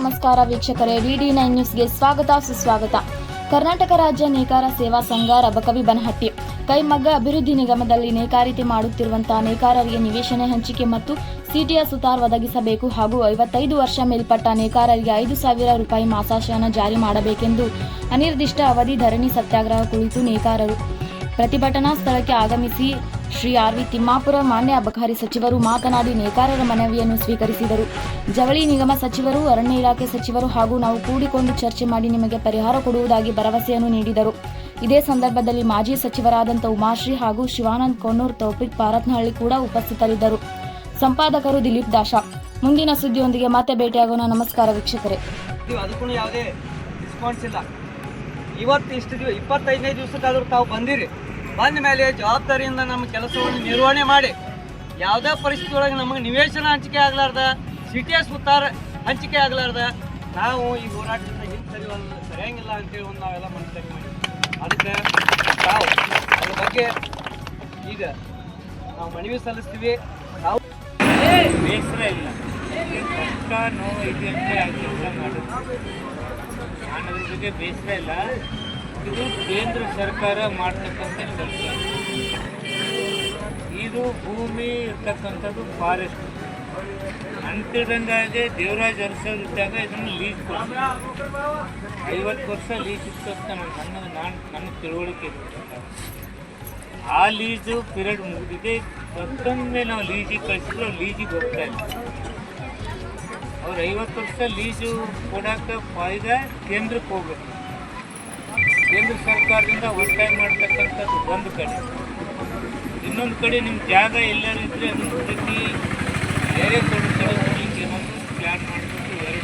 ನಮಸ್ಕಾರ ವೀಕ್ಷಕರೇ, DD9 ನ್ಯೂಸ್ಗೆ ಸ್ವಾಗತ ಸುಸ್ವಾಗತ. ಕರ್ನಾಟಕ ರಾಜ್ಯ ನೇಕಾರ ಸೇವಾ ಸಂಘ ರಬಕವಿ ಬನಹಟ್ಟಿ ಕೈಮಗ್ಗ ಅಭಿವೃದ್ಧಿ ನಿಗಮದಲ್ಲಿ ನೇಕಾರಿಕೆ ಮಾಡುತ್ತಿರುವಂತಹ ನೇಕಾರರಿಗೆ ನಿವೇಶನ ಹಂಚಿಕೆ ಮತ್ತು ಸಿಟಿಯ ಸುತಾರ್ ಒದಗಿಸಬೇಕು ಹಾಗೂ 55 ವರ್ಷ ಮೇಲ್ಪಟ್ಟ ನೇಕಾರರಿಗೆ 5,000 ರೂಪಾಯಿ ಮಾಸಾಶನ ಜಾರಿ ಮಾಡಬೇಕೆಂದು ಅನಿರ್ದಿಷ್ಟ ಅವಧಿ ಧರಣಿ ಸತ್ಯಾಗ್ರಹ ಕುಳಿತು ನೇಕಾರರು ಪ್ರತಿಭಟನಾ ಸ್ಥಳಕ್ಕೆ ಆಗಮಿಸಿ ಶ್ರೀ RV ತಿಮ್ಮಾಪುರ ಮಾನ್ಯ ಅಬಕಾರಿ ಸಚಿವರು ಮಾತನಾಡಿ ನೇಕಾರರ ಮನವಿಯನ್ನು ಸ್ವೀಕರಿಸಿದರು. ಜವಳಿ ನಿಗಮ ಸಚಿವರು, ಅರಣ್ಯ ಇಲಾಖೆ ಸಚಿವರು ಹಾಗೂ ನಾವು ಕೂಡಿಕೊಂಡು ಚರ್ಚೆ ಮಾಡಿ ನಿಮಗೆ ಪರಿಹಾರ ಕೊಡುವುದಾಗಿ ಭರವಸೆಯನ್ನು ನೀಡಿದರು. ಇದೇ ಸಂದರ್ಭದಲ್ಲಿ ಮಾಜಿ ಸಚಿವರಾದಂಥ ಉಮಾಶ್ರೀ ಹಾಗೂ ಶಿವಾನಂದ್ ಕೊಣ್ಣೂರ್, ತೌಫಿಕ್ ಪಾರತ್ನಹಳ್ಳಿ ಕೂಡ ಉಪಸ್ಥಿತರಿದ್ದರು. ಸಂಪಾದಕರು ದಿಲೀಪ್ ದಾಶ. ಮುಂದಿನ ಸುದ್ದಿಯೊಂದಿಗೆ ಮತ್ತೆ ಭೇಟಿಯಾಗೋಣ. ನಮಸ್ಕಾರ ವೀಕ್ಷಕರೇ. ಅದಕ್ಕೂ ಯಾವುದೇ ರೆಸ್ಪಾನ್ಸ್ ಇಲ್ಲ. ಇವತ್ತು ಇಷ್ಟು 25ನೇ ದಿವಸಕ್ಕಾದರೂ ತಾವು ಬಂದಿರಿ. ಬಂದ ಮೇಲೆ ಜವಾಬ್ದಾರಿಯಿಂದ ನಮ್ಮ ಕೆಲಸವನ್ನು ನಿರ್ವಹಣೆ ಮಾಡಿ ಯಾವುದೇ ಪರಿಸ್ಥಿತಿ ಒಳಗೆ ನಮಗೆ ನಿವೇಶನ ಹಂಚಿಕೆ ಆಗಲಾರ್ದ, ಸಿಟಿಎಸ್ ಉತ್ತಾರ ಹಂಚಿಕೆ ಆಗಲಾರ್ದ ನಾವು ಈ ಹೋರಾಟದಿಂದ ಹಿಂದೆ ಸರಿಯಂಗಿಲ್ಲ ಅಂತೇಳಿ ಒಂದು ನಾವೆಲ್ಲ ಮನಸ್ಸಾಗಿ ಮಾಡಿ ಅದಕ್ಕೆ ತಾವು ಅದ್ರ ಬಗ್ಗೆ ಈಗ ನಾವು ಮನವಿ ಸಲ್ಲಿಸ್ತೀವಿ. ನಾವು ಬೇಸರ ಇಲ್ಲ, ಕಷ್ಟ ನೋವು ಇದೆ ಅಂತ ಕೆಲಸ ಮಾಡೋದು. ನಾನು ಅದ್ರ ಬಗ್ಗೆ ಬೇಸರ ಇಲ್ಲ. ಇದು ಕೇಂದ್ರ ಸರ್ಕಾರ ಮಾಡ್ತಕ್ಕಂಥ ಕೆಲಸ. ಇದು ಭೂಮಿ ಇರ್ತಕ್ಕಂಥದ್ದು ಫಾರೆಸ್ಟ್ ಅಂತಿದ್ದಂಗೆ ದೇವರಾಜ್ ಅರಸೋರಿದ್ದಾಗ ಇದನ್ನು ಲೀಸ್ ಕೊಡ್ತಾರೆ. 50 ವರ್ಷ ಲೀಸ್ ಇತ್ತು ಅಂತ ನನ್ನ ತಿಳುವಳಿಕೆ ಇತ್ತು. ಆ ಲೀಸು ಪೀರಿಯಡ್ ಮುಗಿದಿದೆ. ಮತ್ತೊಮ್ಮೆ ನಾವು ಲೀಜಿಗೆ ಕಳಿಸಿದ್ರು ಲೀಜಿಗೆ ಹೋಗ್ತಾ ಇಲ್ಲ. ಅವ್ರು 50 ವರ್ಷ ಲೀಸು ಕೊಡೋಕ್ಕೆ ಫಾಯ್ದೆ ಕೇಂದ್ರಕ್ಕೆ ಹೋಗ್ಬೇಕು. ಕೇಂದ್ರ ಸರ್ಕಾರದಿಂದ ಒತ್ತಾಯ ಮಾಡ್ತಕ್ಕಂಥದ್ದು ಒಂದು ಕಡೆ. ಇನ್ನೊಂದು ಕಡೆ ನಿಮ್ಮ ಜಾಗ ಎಲ್ಲರೂ ಇದ್ದರೆ ಅದನ್ನು ಹುಡುಕಿ ಬೇರೆ ಕಡೆ ಏನಂತ ಪ್ಲ್ಯಾನ್ ಮಾಡಬೇಕು. 2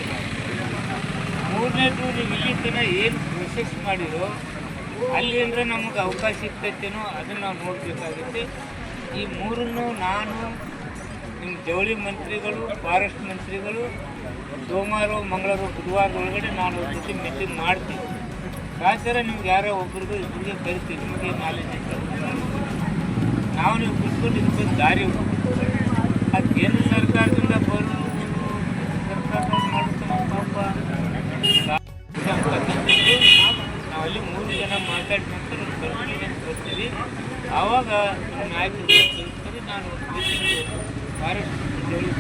ಮೂರನೇದು, ನೀವು ಇಲ್ಲಿ ತನಕ ಏನು ಪ್ರೊಸೆಸ್ ಮಾಡಿರೋ ಅಲ್ಲಿ ಅಂದರೆ ನಮಗೆ ಅವಕಾಶ ಇರ್ತೈತೇನೋ ಅದನ್ನು ನಾವು ನೋಡಬೇಕಾಗುತ್ತೆ. ಈ ಮೂರನ್ನು ನಾನು ನಿಮ್ಮ ಜವಳಿ ಮಂತ್ರಿಗಳು, ಫಾರೆಸ್ಟ್ ಮಂತ್ರಿಗಳು ಸೋಮವಾರ, ಮಂಗಳವಾರ, ಬುಧವಾರ ಒಳಗಡೆ ನಾನು ಅವ್ರ ಜೊತೆ ಮೀಟಿಂಗ್ ಮಾಡ್ತೀನಿ. ಆಚಾರ ನಿಮ್ಗೆ ಯಾರೋ ಒಬ್ರಿಗೂ ಇಬ್ಬರಿಗೆ ಕರಿತೀವಿ. ನಿಮಗೆ ನಾಲೆಜ್ ಇರ್ತದೆ. ನಾವು ನೀವು ಕುತ್ಕೊಂಡು ಇದಕ್ಕೊಂದು ದಾರಿ ಹೋಗ್ತೀವಿ. ಅದು ಕೇಂದ್ರ ಸರ್ಕಾರದಿಂದ ಬರೋ ಸರ್ಕಾರದಲ್ಲಿ ಮಾಡುತ್ತೆ ಪಾಪ. ನಾವು ಅಲ್ಲಿ 3 ಜನ ಮಾತಾಡಿ ನಂತರ ಬರ್ತೀವಿ. ಆವಾಗ ನಾಯಕರು ಕಲಿಸ್ತಾರೆ. ನಾನು ಫಾರೆಸ್ಟ್ ಜವಳಿ